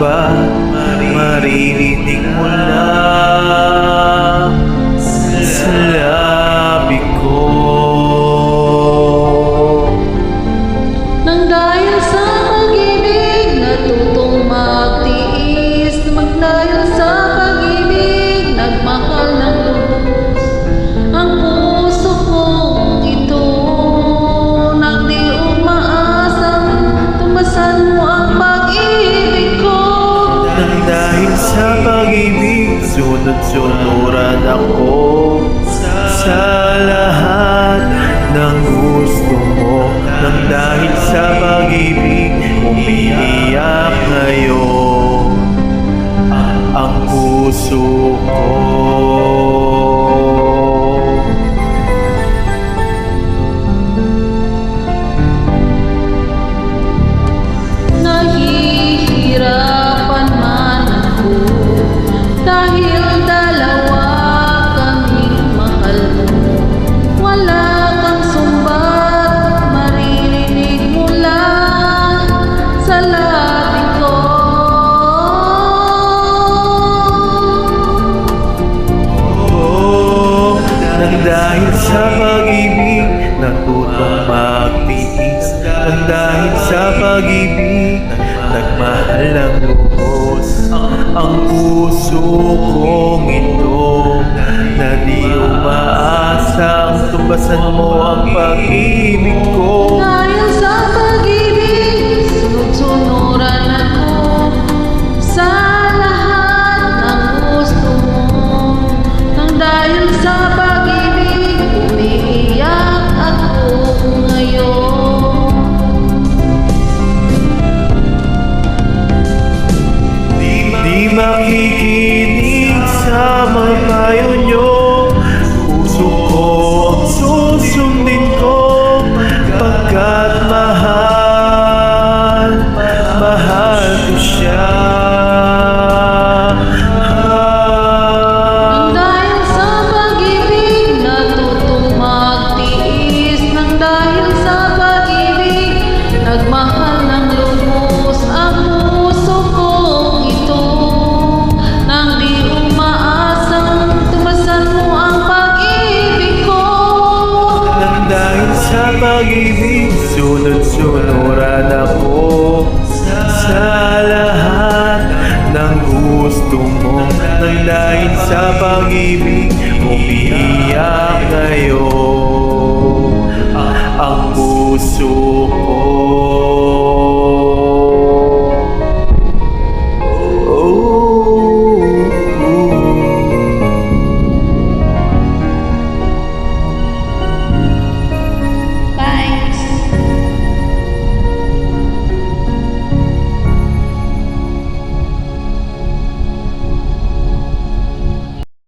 ba maririnig mo lang sa labi ko? Nang dahil sa pag-ibig, natutong magtiis. Dahil sa pag-ibig, nagmahal ng lubos ang puso kong ito. Nang di umaasang tumasan mo ang pag-ibig ko. Nang dahil sa pag-ibig, sunod-sunuran ako sa lahat ng gusto mo. Nang dahil sa pag-ibig, umiiyak ngayon ang puso ko. Nahihirapan man ako dahil dalawa kaming mahal mo. Wala kang sumbat, maririnig mo lang sa labi ko. Oh, nang dahil sa pag-ibig, natutong magtiis. Nang dahil sa pag-ibig, nagmahal ng lubos ang puso kong ito, na di umaasang tumbasan mo ang pag-ibig ko. Dahil sa pag-ibig, sunod-sunuran ako sa lahat ng gusto mo. Nang dahil sa pag-ibig, umiiyak ako ngayon. Di makikinig sa mga payo nyo, puso ko ang susundin ko, pagkat mahal ko siya. Nang dahil sa pag-ibig, natutong magtiis. Nang dahil sa pag-ibig, nagmahal ng lubos ang puso kong ito. Nang di umaasang tumasan mo ang pag-ibig ko. Nang dahil sa pag-ibig, sunod-sunuran ako sa lahat ng gusto mo. Nang dahil sa pag-ibig, umiiyak ngayon ang puso ko.